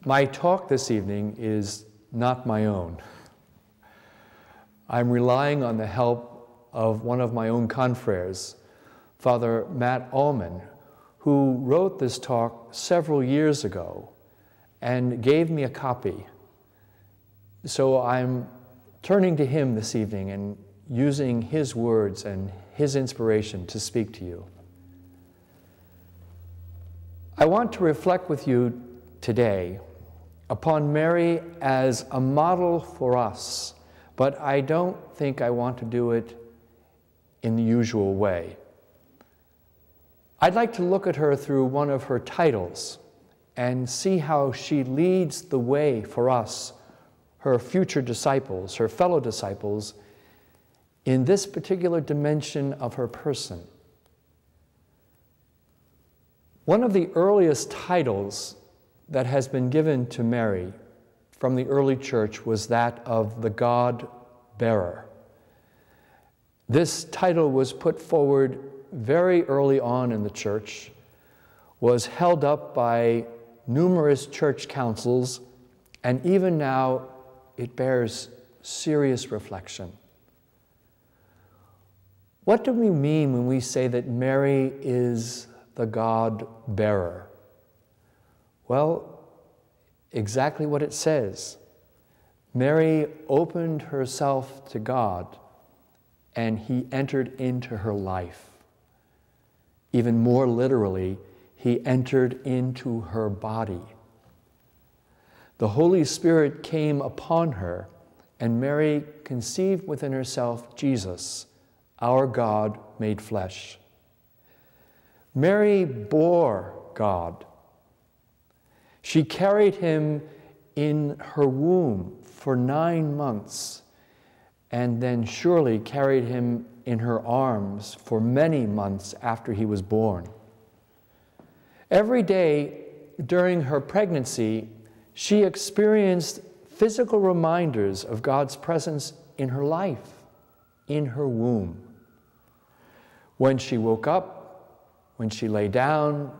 My talk this evening is not my own. I'm relying on the help of one of my own confreres, Father Matt Allman, who wrote this talk several years ago and gave me a copy. So I'm turning to him this evening and using his words and his inspiration to speak to you. I want to reflect with you today upon Mary as a model for us, but I don't think I want to do it in the usual way. I'd like to look at her through one of her titles and see how she leads the way for us, her future disciples, her fellow disciples, in this particular dimension of her person. One of the earliest titles that has been given to Mary from the early church was that of the God-bearer. This title was put forward very early on in the church, was held up by numerous church councils, and even now it bears serious reflection. What do we mean when we say that Mary is the God-bearer? Well, exactly what it says. Mary opened herself to God, and he entered into her life. Even more literally, he entered into her body. The Holy Spirit came upon her, and Mary conceived within herself Jesus, our God made flesh. Mary bore God. She carried him in her womb for 9 months, and then surely carried him in her arms for many months after he was born. Every day during her pregnancy, she experienced physical reminders of God's presence in her life, in her womb. When she woke up, when she lay down,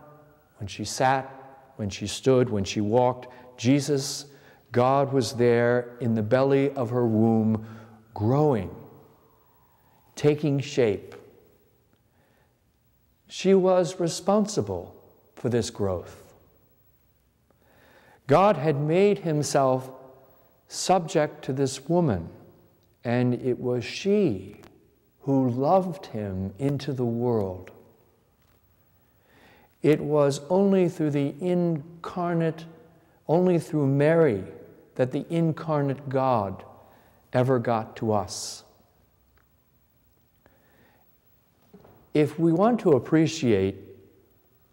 when she sat, when she stood, when she walked, Jesus, God was there in the belly of her womb, growing, taking shape. She was responsible for this growth. God had made himself subject to this woman, and it was she who loved him into the world. It was only through the incarnate, only through Mary, that the incarnate God ever got to us. If we want to appreciate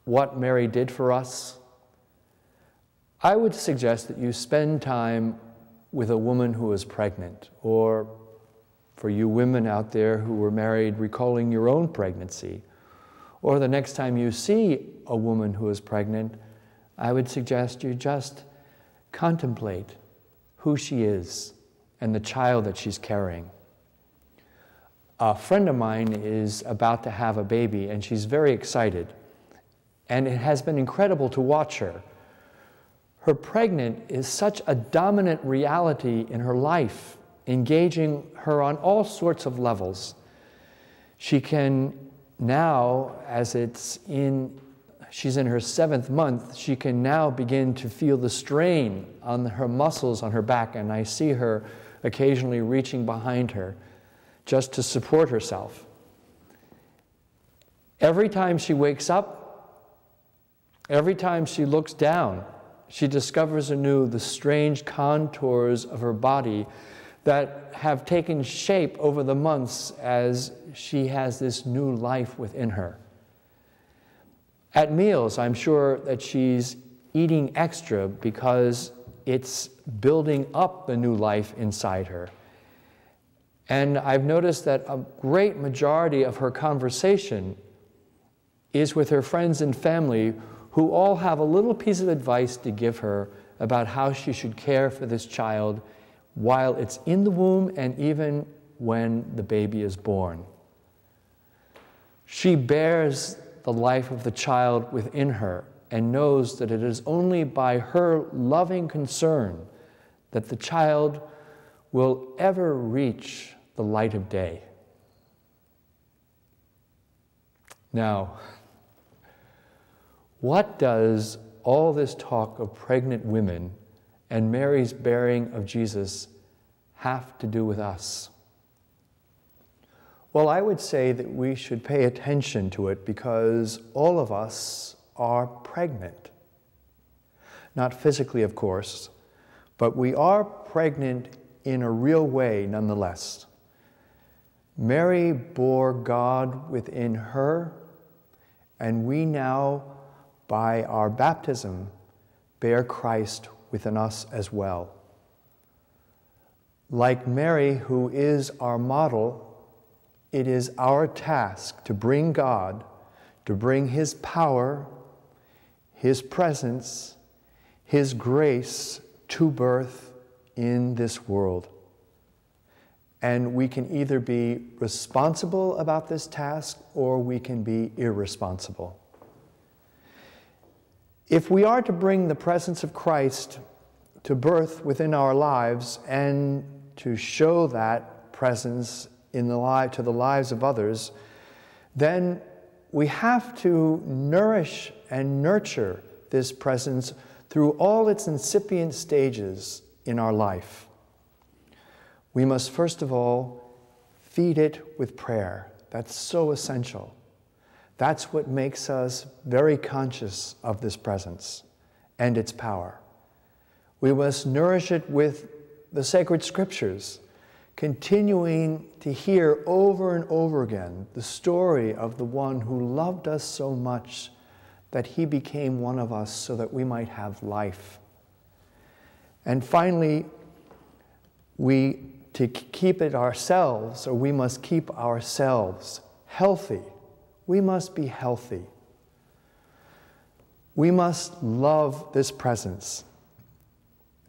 what Mary did for us, I would suggest that you spend time with a woman who is pregnant, or for you women out there who were married, recalling your own pregnancy. Or the next time you see a woman who is pregnant, I would suggest you just contemplate who she is and the child that she's carrying. A friend of mine is about to have a baby, and she's very excited. And it has been incredible to watch her. Her pregnant is such a dominant reality in her life, engaging her on all sorts of levels. She can now, as she's in her 7th month, she can now begin to feel the strain on her muscles on her back, and I see her occasionally reaching behind her just to support herself. Every time she wakes up, every time she looks down, she discovers anew the strange contours of her body that have taken shape over the months as she has this new life within her. At meals, I'm sure that she's eating extra because it's building up the new life inside her. And I've noticed that a great majority of her conversation is with her friends and family, who all have a little piece of advice to give her about how she should care for this child while it's in the womb and even when the baby is born. She bears the life of the child within her and knows that it is only by her loving concern that the child will ever reach the light of day. Now, what does all this talk of pregnant women and Mary's bearing of Jesus have to do with us? Well, I would say that we should pay attention to it because all of us are pregnant. Not physically, of course, but we are pregnant in a real way nonetheless. Mary bore God within her, and we now, by our baptism, bear Christ within us as well. Like Mary, who is our model, it is our task to bring God, to bring His power, His presence, His grace to birth in this world. And we can either be responsible about this task or we can be irresponsible. If we are to bring the presence of Christ to birth within our lives and to show that presence to the lives of others, then we have to nourish and nurture this presence through all its incipient stages in our life. We must first of all feed it with prayer. That's so essential. That's what makes us very conscious of this presence and its power. We must nourish it with the sacred scriptures, continuing to hear over and over again the story of the one who loved us so much that He became one of us so that we might have life. And finally, to keep it ourselves, or we must keep ourselves healthy. We must be healthy. We must love this presence,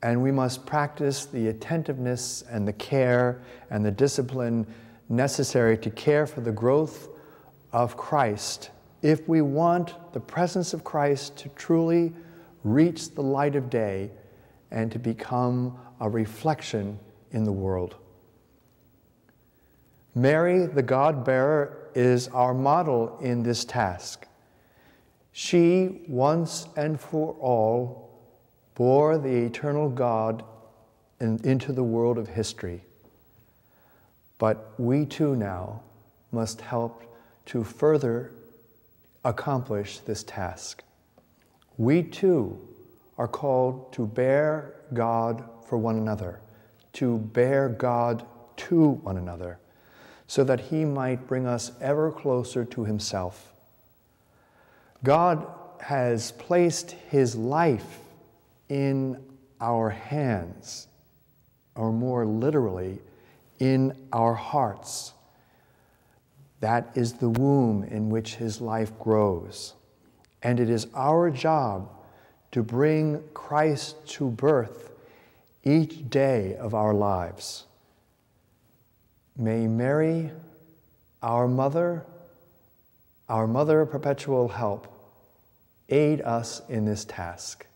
and we must practice the attentiveness and the care and the discipline necessary to care for the growth of Christ if we want the presence of Christ to truly reach the light of day and to become a reflection in the world. Mary, the God-bearer, is our model in this task. She, once and for all, bore the eternal God into the world of history. But we too now must help to further accomplish this task. We too are called to bear God for one another, to bear God to one another, so that He might bring us ever closer to Himself. God has placed His life in our hands, or more literally, in our hearts. That is the womb in which His life grows. And it is our job to bring Christ to birth each day of our lives. May Mary, our mother of perpetual help, aid us in this task.